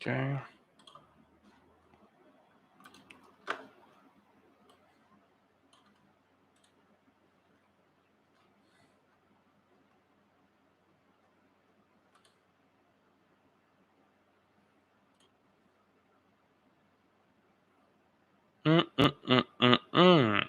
Okay. Mm, mm, mm, mm, mm.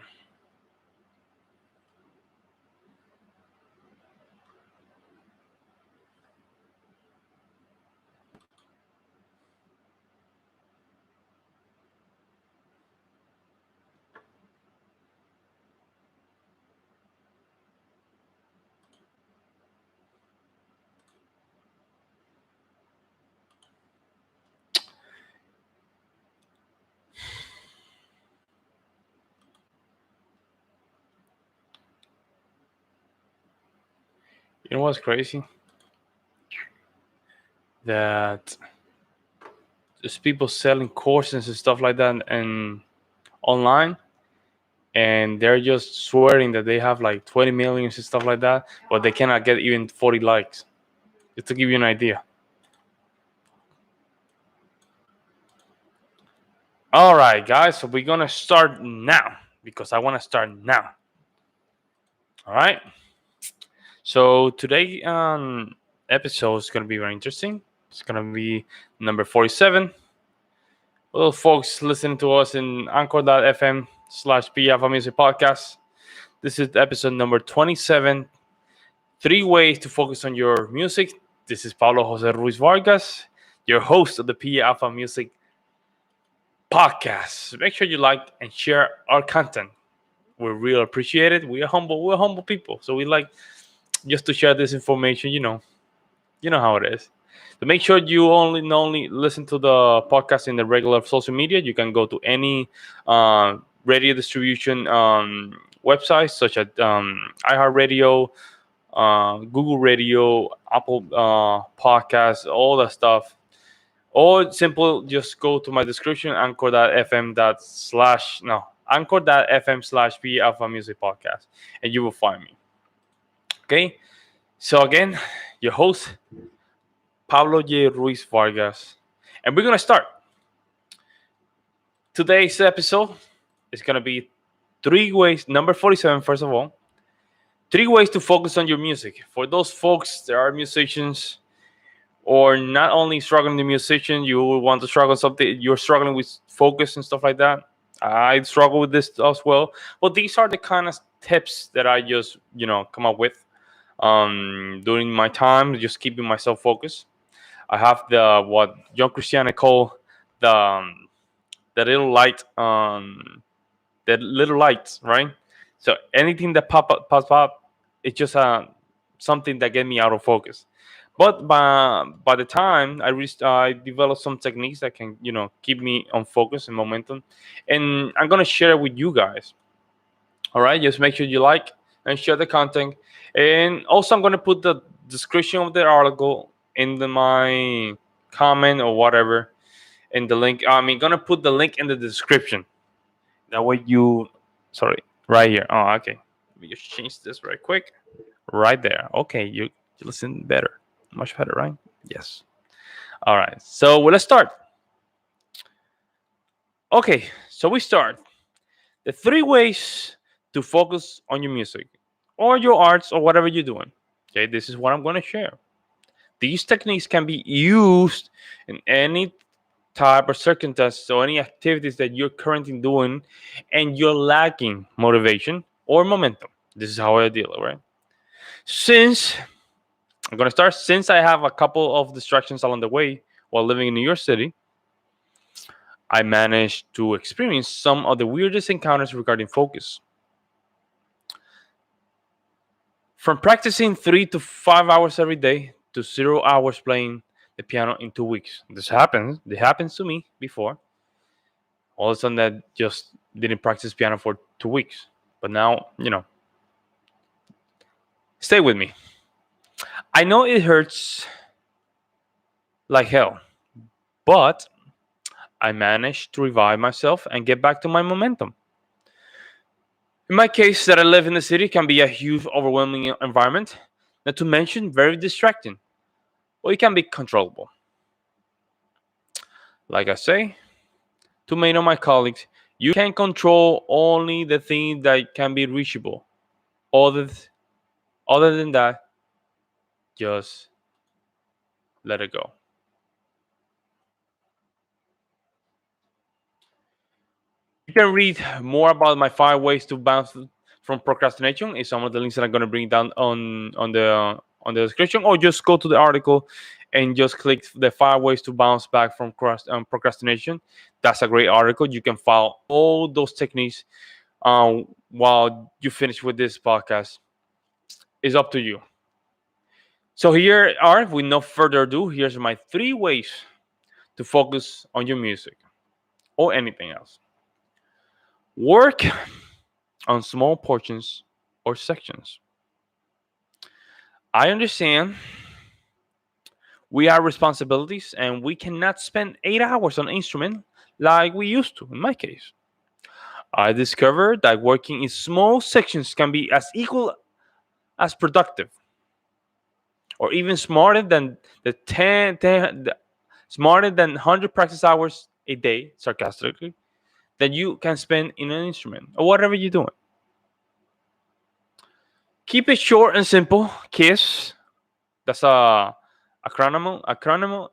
You know what's crazy? That there's people selling courses and stuff like that and online, and they're just swearing that they have like 20 million and stuff like that, but they cannot get even 40 likes. Just to give you an idea. All right, guys. So we're gonna start now because I want to start now. All right. So today episode is gonna be very interesting. It's gonna be number 47. Well, folks listening to us in anchor.fm/pjalpha music podcast. This is episode number 27. 3 ways to focus on your music. This is Pablo Jose Ruiz Vargas, your host of the P Alpha Music Podcast. Make sure you like and share our content. We really appreciate it. We are humble. We're humble people, so we like just to share this information. You know how it is. So make sure you only listen to the podcast in the regular social media. You can go to any radio distribution websites such as iHeartRadio, Google Radio, Apple Podcasts, all that stuff. Or simple, just go to my description, anchor.fm/p alpha music podcast, and you will find me. Okay. So again, your host Pablo J. Ruiz Vargas, and we're gonna start. Today's episode is gonna be 3 ways. Number 47, first of all, 3 ways to focus on your music. For those folks that are musicians, or not only struggling the musician, you want to struggle something. You're struggling with focus and stuff like that. I struggle with this as well. But these are the kind of tips that I just come up with during my time, just keeping myself focused. I have the what John Christiane call the the little light, the little lights, right? So anything that pops up, it's just something that get me out of focus. But by the time I developed some techniques that can keep me on focus and momentum, and I'm gonna share it with you guys. All right, just make sure you like and share the content, and also I'm gonna put the description of the article in my comment or whatever in the link. Gonna put the link in the description. That way sorry, right here. Oh, okay. Let me just change this right quick. Right there. Okay, you listen better, much better, right? Yes. All right. So let's start. Okay, so we start the 3 ways to focus on your music or your arts or whatever you're doing. Okay, this is what I'm going to share. These techniques can be used in any type of circumstance or any activities that you're currently doing and you're lacking motivation or momentum. This is how I deal it, right? Since I'm going to start, since I have a couple of distractions along the way while living in New York City, I managed to experience some of the weirdest encounters regarding focus. From practicing 3 to 5 hours every day to 0 hours playing the piano in 2 weeks. This happens. It happens to me before. All of a sudden, I just didn't practice piano for 2 weeks. But now, stay with me. I know it hurts like hell, but I managed to revive myself and get back to my momentum. In my case, that I live in the city can be a huge, overwhelming environment, not to mention very distracting, or it can be controllable. Like I say to many of my colleagues, you can control only the things that can be reachable. Other, other than that, just let it go. You can read more about my 5 ways to bounce from procrastination in some of the links that I'm going to bring down on the description, or just go to the article and just click the 5 ways to bounce back from procrastination. That's a great article. You can follow all those techniques while you finish with this podcast. It's up to you. So here are, with no further ado, here's my 3 ways to focus on your music or anything else. Work on small portions or sections. I understand we have responsibilities and we cannot spend 8 hours on an instrument like we used to, in my case. I discovered that working in small sections can be as equal as productive, or even smarter than the 100 practice hours a day, sarcastically, that you can spend in an instrument or whatever you're doing. Keep it short and simple. KISS. That's a acronym. Acronym.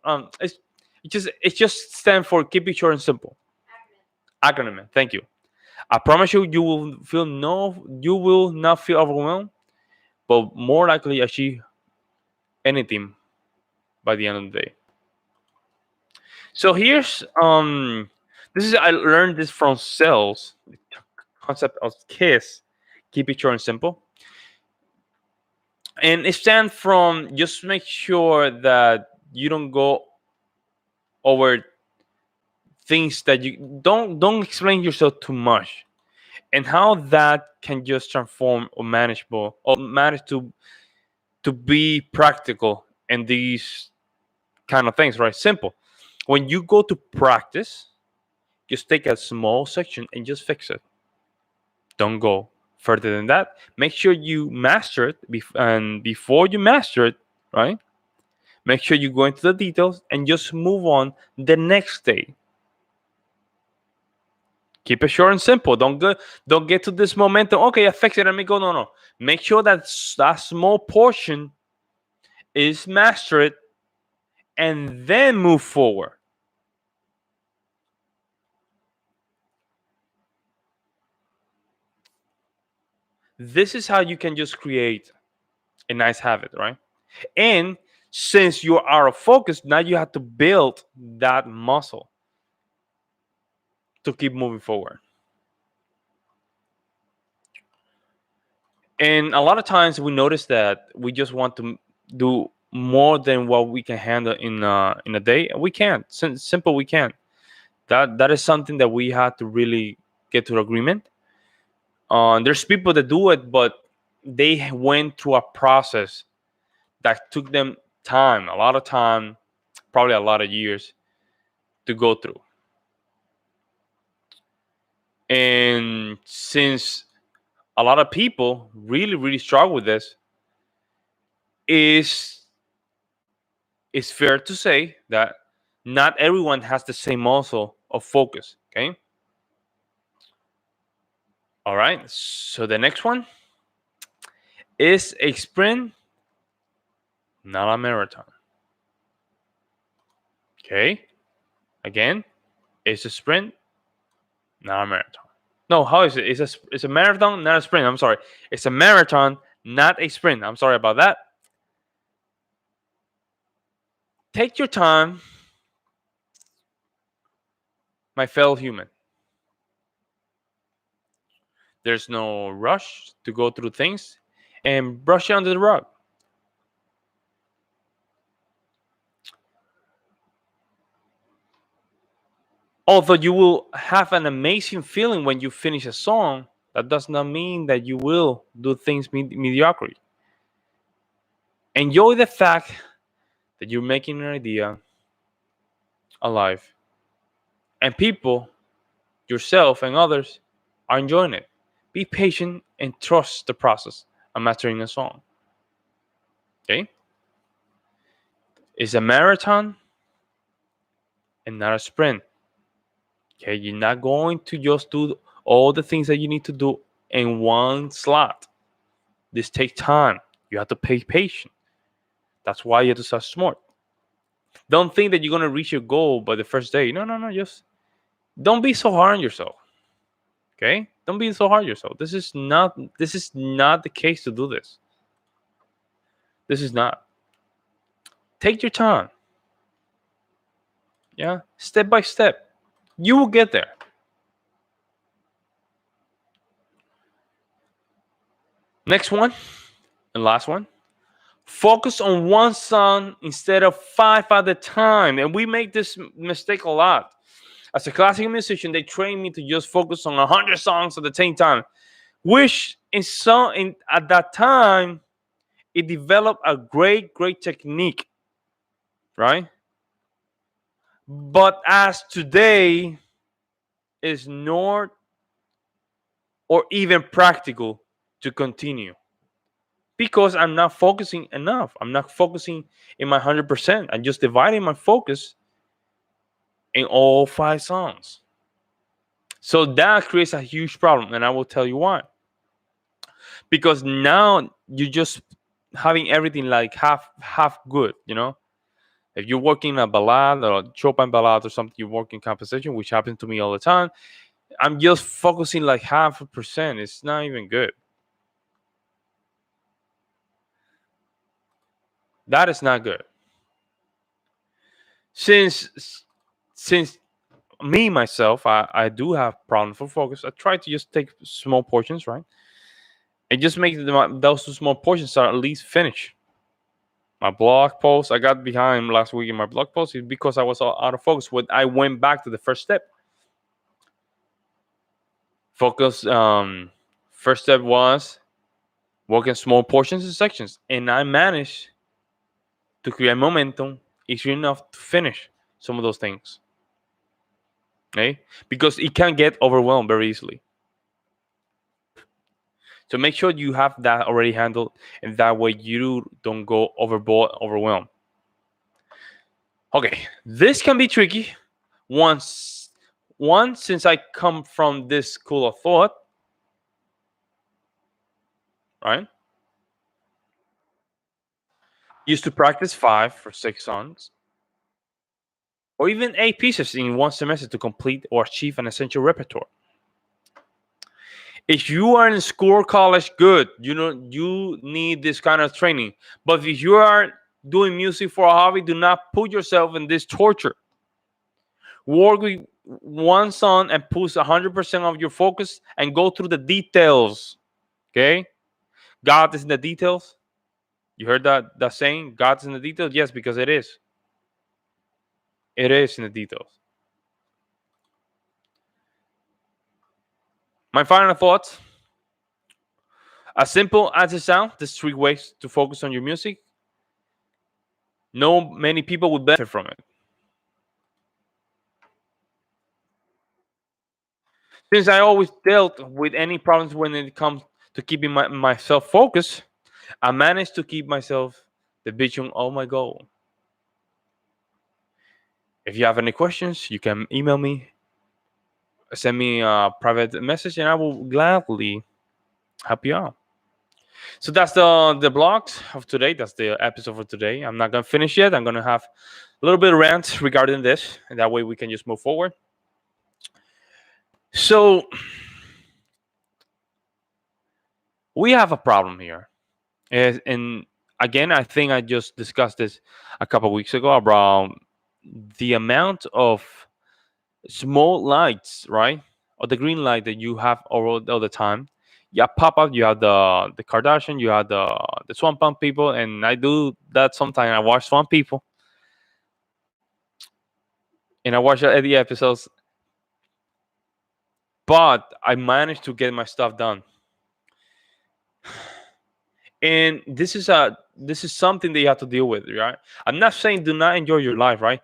It just stands for keep it short and simple. Acronym. Thank you. I promise you, you will not feel overwhelmed, but more likely achieve anything by the end of the day. So here's this is I learned this from sales. The concept of KISS. Keep it short and simple. And it stands from just make sure that you don't go over things that you don't explain yourself too much, and how that can just transform or manageable or manage to be practical in these kind of things, right? Simple. When you go to practice, just take a small section and just fix it. Don't go further than that. Make sure you master it, and before you master it, right, make sure you go into the details and just move on the next day. Keep it short and simple. Don't get to this momentum. Okay, I fixed it. Let me go. No, no. Make sure that that small portion is mastered, and then move forward. This is how you can just create a nice habit, right? And since you're out of focus, now you have to build that muscle to keep moving forward. And a lot of times we notice that we just want to do more than what we can handle in a day. We can't. Simple, we can't. That is something that we have to really get to agreement. There's people that do it, but they went through a process that took them time, a lot of time, probably a lot of years to go through. And since a lot of people really, really struggle with this, is it's fair to say that not everyone has the same muscle of focus. Okay. All right. So the next one is a sprint, not a marathon. Okay. Again, it's a sprint, not a marathon. No, how is it? It's a marathon, not a sprint. I'm sorry. It's a marathon, not a sprint. I'm sorry about that. Take your time, my fellow human. There's no rush to go through things and brush it under the rug. Although you will have an amazing feeling when you finish a song, that does not mean that you will do things mediocre. Enjoy the fact that you're making an idea alive, and people, yourself and others, are enjoying it. Be patient and trust the process of mastering a song. Okay? It's a marathon, and not a sprint. Okay, you're not going to just do all the things that you need to do in one slot. This takes time. You have to pay patient. That's why you have to start smart. Don't think that you're gonna reach your goal by the first day. No, no, no. Just don't be so hard on yourself. Okay? Don't be so hard on yourself. This is not the case to do this. This is not. Take your time. Yeah? Step by step. You will get there. Next one and last one. Focus on one song instead of five at a time. And we make this mistake a lot. As a classical musician, they train me to just focus on 100 songs at the same time, which at that time, it developed a great technique, right? But as today is not or even practical to continue because I'm not focusing enough. I'm not focusing in my 100%. I'm just dividing my focus in all five songs. So that creates a huge problem, and I will tell you why. Because now you're just having everything like half good, you know. If you're working a ballad or Chopin ballad or something, you're working composition, which happens to me all the time. I'm just focusing like 0.5%. It's not even good. That is not good. Since me myself, I do have problems for focus. I try to just take small portions, right, and just make those small portions are at least finished. My blog post, I got behind last week in my blog post is because I was out of focus. When I went back to the first step, focus. First step was working small portions and sections, and I managed to create momentum easy enough to finish some of those things. Okay, because it can get overwhelmed very easily. So make sure you have that already handled, and that way you don't go overboard, overwhelmed. Okay, this can be tricky. Since I come from this school of thought, right? Used to practice 5 or 6 songs, or even 8 pieces in one semester to complete or achieve an essential repertoire. If you are in school or college, good. You know you need this kind of training. But if you are doing music for a hobby, do not put yourself in this torture. Work with one song and put 100% of your focus and go through the details. Okay, God is in the details. You heard that saying? God's in the details. Yes, because it is. It is in the details. My final thoughts. As simple as it sounds, there's 3 ways to focus on your music. No many people would benefit from it. Since I always dealt with any problems when it comes to keeping myself focused, I managed to keep myself the vision of my goal. If you have any questions, you can email me, send me a private message, and I will gladly help you out. So that's the blogs of today. That's the episode for today. I'm not gonna finish yet. I'm gonna have a little bit of rant regarding this, and that way we can just move forward. So we have a problem here, and again, I think I just discussed this a couple of weeks ago about the amount of small lights, right, or the green light that you have all the time. Yeah, pop up. You have the Kardashian, you have the Swamp Pump people, and I do that sometimes. I watch Swamp People, and I watch the episodes, but I managed to get my stuff done. And this is something that you have to deal with, right? I'm not saying do not enjoy your life, right?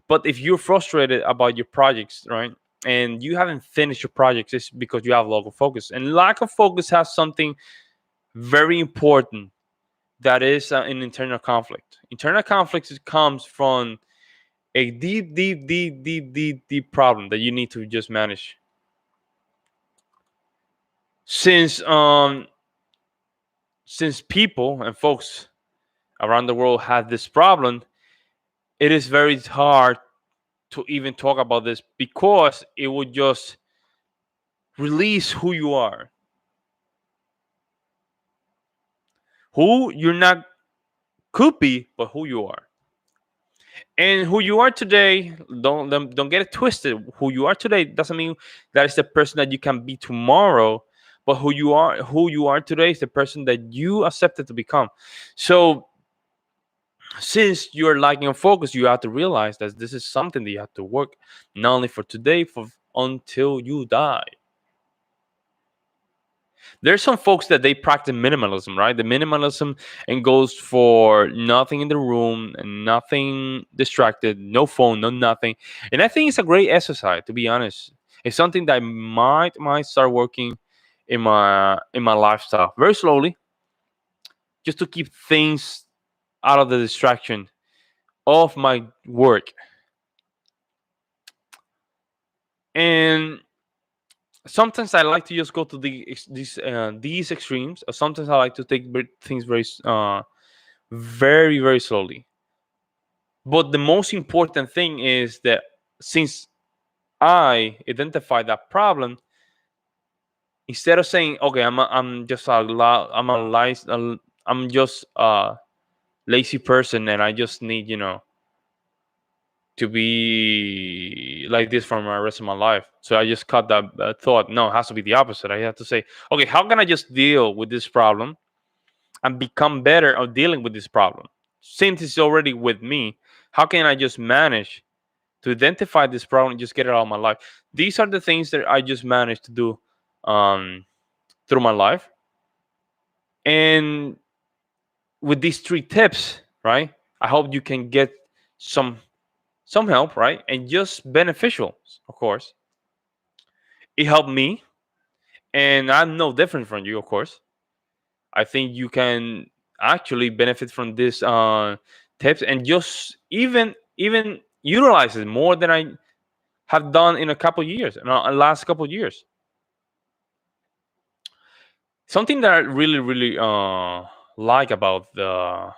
But if you're frustrated about your projects, right, and you haven't finished your projects, it's because you have lack of focus. And lack of focus has something very important that is an internal conflict. Internal conflict comes from a deep, deep, deep, deep, deep, deep problem that you need to just manage. Since since people and folks around the world have this problem, it is very hard to even talk about this because it would just release who you are, who you're not could be, but who you are. And who you are today, don't get it twisted. Who you are today doesn't mean that is the person that you can be tomorrow, but who you are today is the person that you accepted to become. So since you're lacking on focus, you have to realize that this is something that you have to work not only for today, for until you die. There's some folks that they practice minimalism, right? The minimalism and goes for nothing in the room and nothing distracted, no phone, no nothing. And I think it's a great exercise, to be honest. It's something that I might start working in my lifestyle very slowly, just to keep things out of the distraction of my work. And sometimes I like to just go to these extremes. Or sometimes I like to take things very very slowly. But the most important thing is that since I identified that problem, instead of saying, "Okay, I'm just I'm just a lazy person and I just need to be like this for my rest of my life," so I just cut that thought. No, it has to be the opposite. I have to say, "Okay, how can I just deal with this problem and become better at dealing with this problem since it's already with me? How can I just manage to identify this problem and just get it out of my life?" These are the things that I just managed to do um, through my life. And with these three tips, right? I hope you can get some some help, right? And just beneficial, of course. It helped me, and I'm no different from you, of course. I think you can actually benefit from this tips and just even utilize it more than I have done in a couple years, in the last couple years. Something that I really really like about the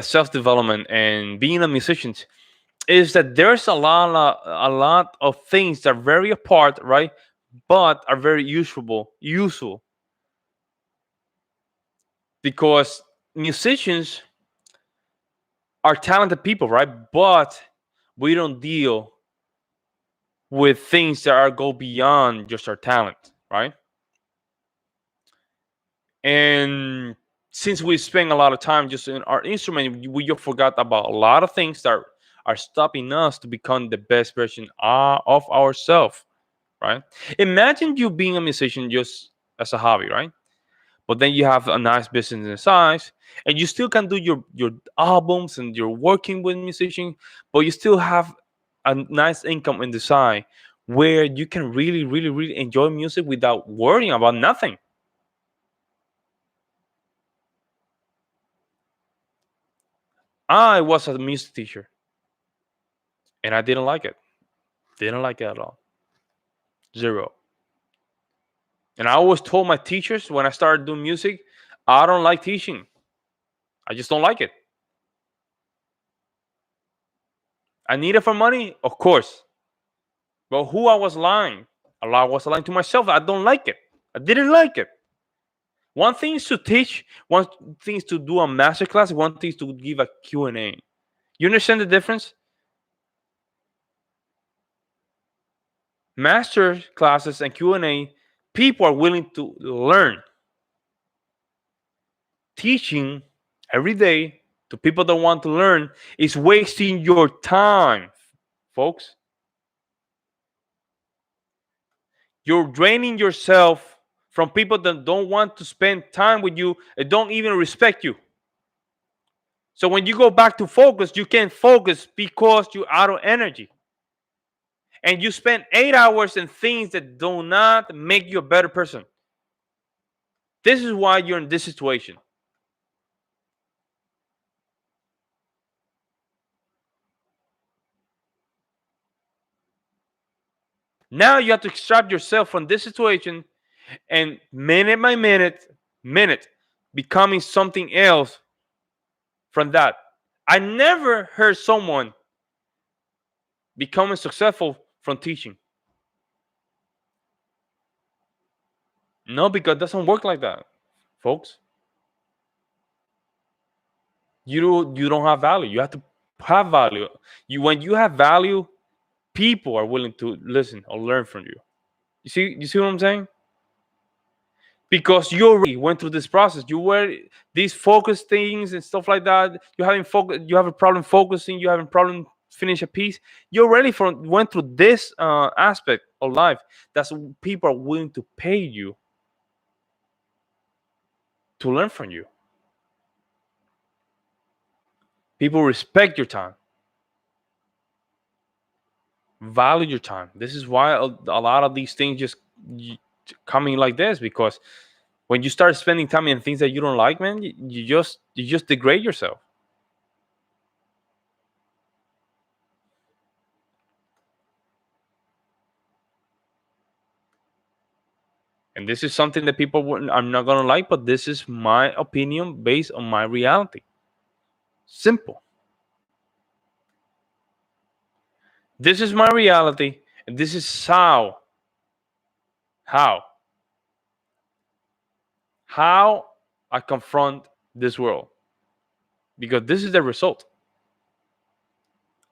self development and being a musician is that there's a lot of things that are very apart, right? But are very useful because musicians are talented people, right? But we don't deal with things that are go beyond just our talent, right? And since we spend a lot of time just in our instrument, we just forgot about a lot of things that are stopping us to become the best version of ourselves, right? Imagine you being a musician just as a hobby, right? But then you have a nice business inside, and you still can do your albums and you're working with musicians, but you still have a nice income in the side where you can really really really enjoy music without worrying about nothing. I was a music teacher and I didn't like it at all, zero. And I always told my teachers when I started doing music, I don't like teaching, I just don't like it. I need it for money, of course. But who I was lying? I was lying to myself. I don't like it. I didn't like it. One thing is to teach. One thing is to do a master class. One thing is to give a Q&A. You understand the difference? Master classes and Q&A, people are willing to learn. Teaching every day to people that want to learn is wasting your time, folks. You're draining yourself from people that don't want to spend time with you and don't even respect you. So when you go back to focus, you can't focus because you're out of energy. And you spend 8 hours in things that do not make you a better person. This is why you're in this situation. Now you have to extract yourself from this situation and minute by minute, becoming something else from that. I never heard someone becoming successful from teaching. No, because it doesn't work like that, folks. You don't have value. You have to have value. When you have value, people are willing to listen or learn from you. You see what I'm saying? Because you already went through this process. You were these focus things and stuff like that. You have a problem focusing. You have a problem finish a piece. You already went through this aspect of life. That's what people are willing to pay you to learn from you. People respect your time, value your time. This is why a lot of these things just coming like this, because when you start spending time in things that you don't like, man, you just degrade yourself. And this is something that people I'm not gonna like, but this is my opinion based on my reality. Simple. This is my reality, and this is how how I confront this world. Because this is the result.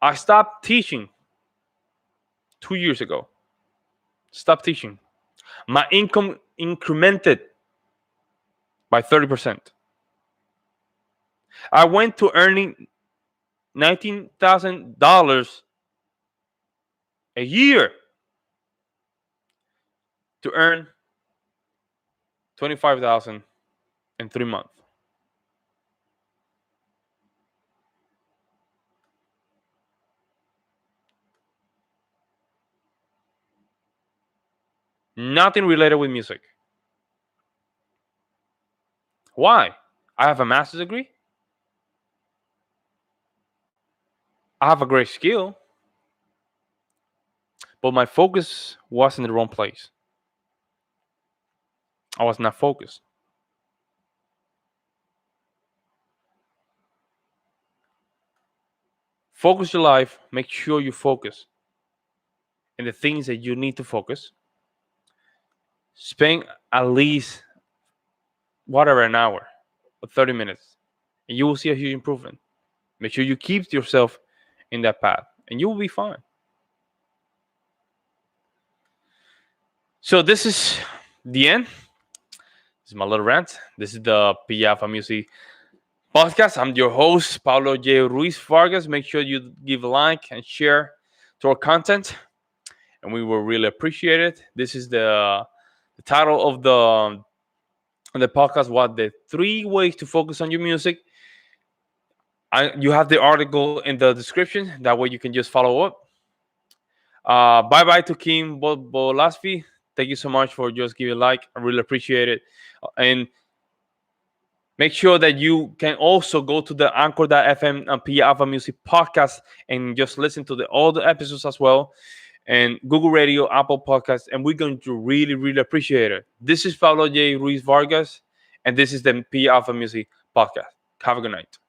I stopped teaching 2 years ago. Stopped teaching. My income incremented by 30%. I went to earning $19,000 a year to earn 25,000 in 3 months. Nothing related with music. Why? I have a master's degree. I have a great skill, but my focus was in the wrong place. I was not focused. Focus your life. Make sure you focus in the things that you need to focus. Spend at least whatever an hour or 30 minutes, and you will see a huge improvement. Make sure you keep yourself in that path, and you will be fine. So this is the end. This is my little rant. This is the Piafa Music Podcast. I'm your host, Paulo J. Ruiz Vargas. Make sure you give a like and share to our content, and we will really appreciate it. This is the title of the podcast. What the 3 ways to focus on your music. You have the article in the description. That way you can just follow up. Bye bye to Kim Bolasvi. Thank you so much for just giving a like. I really appreciate it. And make sure that you can also go to the anchor.fm P Alpha Music Podcast and just listen to all the episodes as well. And Google Radio, Apple Podcasts. And we're going to really, really appreciate it. This is Pablo J. Ruiz Vargas. And this is the P Alpha Music Podcast. Have a good night.